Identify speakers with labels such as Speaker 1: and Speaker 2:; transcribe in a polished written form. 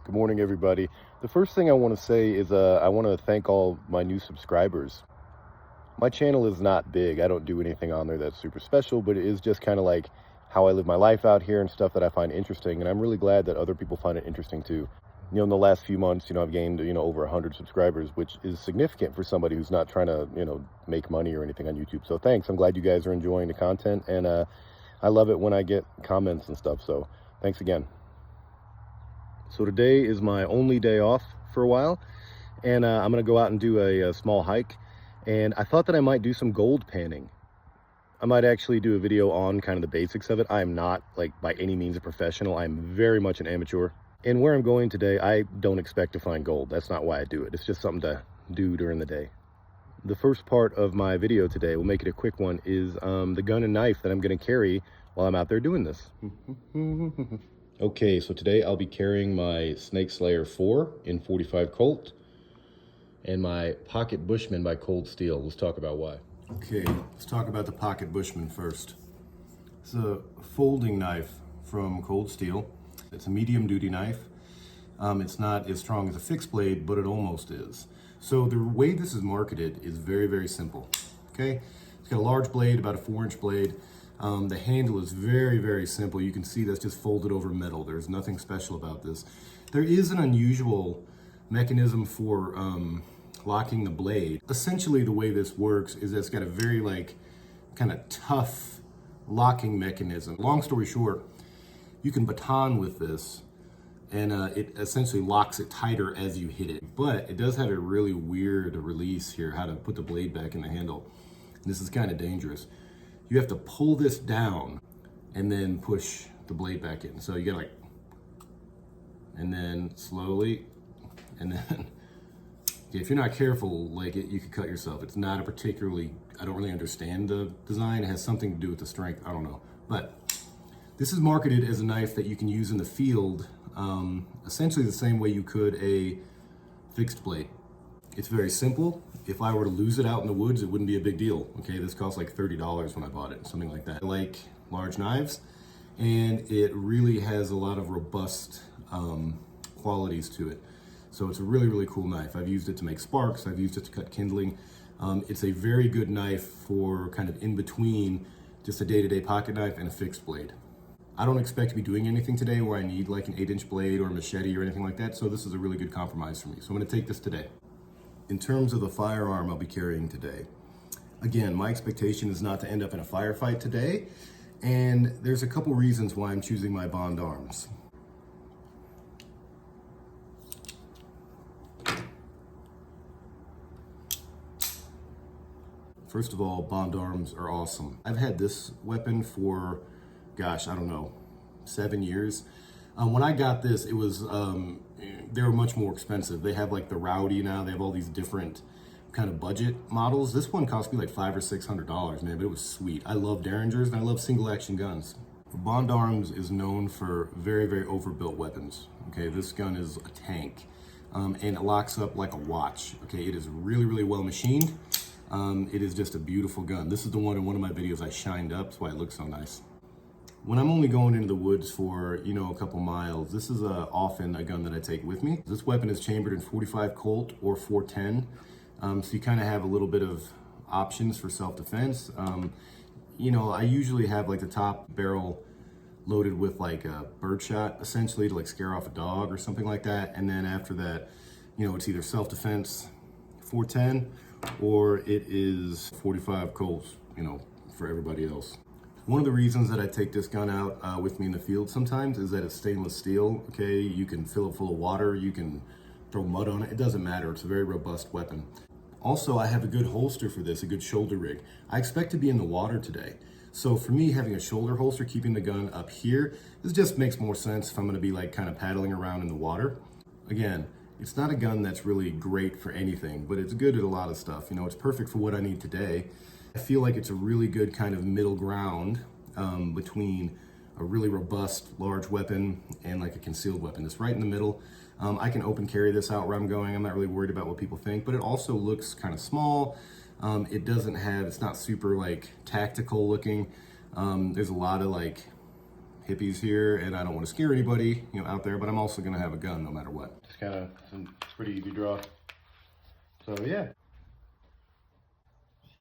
Speaker 1: Good morning, everybody. The first thing I want to say is I want to thank all my new subscribers. My channel is not big. I don't do anything on there that's super special, but it is just kind of like how I live my life out here and stuff that I find interesting. And I'm really glad that other people find it interesting too. In the last few months, I've gained, over 100 subscribers, which is significant for somebody who's not trying to, make money or anything on YouTube. So thanks. I'm glad you guys are enjoying the content. And I love it when I get comments and stuff. So thanks again. So today is my only day off for a while, and I'm gonna go out and do a small hike, and I thought that I might do some gold panning. I might actually do a video on kind of the basics of it. I am not like by any means a professional. I'm very much an amateur. And where I'm going today, I don't expect to find gold. That's not why I do it. It's just something to do during the day. The first part of my video today, we'll make it a quick one, is the gun and knife that I'm gonna carry while I'm out there doing this. Okay, so today I'll be carrying my Snake Slayer 4 in 45 Colt and my Pocket Bushman by Cold Steel. Let's talk about why. Okay, let's talk about the Pocket Bushman first. It's a folding knife from Cold Steel. It's a medium duty knife. It's not as strong as a fixed blade, but it almost is. So the way this is marketed is very, very simple, okay? It's got a large blade, about a 4-inch blade. The handle is very, very simple. You can see that's just folded over metal. There's nothing special about this. There is an unusual mechanism for locking the blade. Essentially, the way this works is that it's got a very kind of tough locking mechanism. Long story short, you can baton with this and it essentially locks it tighter as you hit it. But it does have a really weird release here, how to put the blade back in the handle. This is kind of dangerous. You have to pull this down and then push the blade back in. So you get and then slowly, and then if you're not careful, you could cut yourself. It's not a particularly, I don't really understand the design. It has something to do with the strength, I don't know. But this is marketed as a knife that you can use in the field, essentially the same way you could a fixed blade. It's very simple. If I were to lose it out in the woods, it wouldn't be a big deal. Okay, this cost like $30 when I bought it, something like that. I like large knives, and it really has a lot of robust qualities to it. So it's a really, really cool knife. I've used it to make sparks. I've used it to cut kindling. It's a very good knife for kind of in between just a day-to-day pocket knife and a fixed blade. I don't expect to be doing anything today where I need like an 8-inch blade or a machete or anything like that. So this is a really good compromise for me. So I'm gonna take this today. In terms of the firearm I'll be carrying today, again, my expectation is not to end up in a firefight today, and there's a couple reasons why I'm choosing my bondarms. First of all, bondarms are awesome. I've had this weapon for, gosh, I don't know, 7 years. When I got this, it was, they were much more expensive. They have like the Rowdy now. They have all these different kind of budget models. This one cost me like $500 or $600, man, but it was sweet. I love Derringers and I love single action guns. Bondarms is known for very, very overbuilt weapons. Okay, this gun is a tank, and it locks up like a watch. Okay, it is really, really well machined. It is just a beautiful gun. This is the one in one of my videos I shined up. That's why it looks so nice. When I'm only going into the woods for, a couple miles, this is often a gun that I take with me. This weapon is chambered in 45 Colt or 410. So you kind of have a little bit of options for self-defense. I usually have like the top barrel loaded with like a birdshot, essentially to like scare off a dog or something like that. And then after that, it's either self-defense 410 or it is 45 Colts, for everybody else. One of the reasons that I take this gun out with me in the field sometimes is that it's stainless steel, okay? You can fill it full of water, you can throw mud on it, it doesn't matter, it's a very robust weapon. Also, I have a good holster for this, a good shoulder rig. I expect to be in the water today. So for me, having a shoulder holster, keeping the gun up here, this just makes more sense if I'm gonna be like kind of paddling around in the water. Again, it's not a gun that's really great for anything, but it's good at a lot of stuff. It's perfect for what I need today. I feel like it's a really good kind of middle ground between a really robust large weapon and like a concealed weapon. It's right in the middle. I can open carry this out where I'm going. I'm not really worried about what people think, but it also looks kind of small. It's not super like tactical looking. There's a lot of like hippies here, and I don't want to scare anybody, you know, out there, but I'm also going to have a gun no matter what. It's pretty easy draw. So yeah.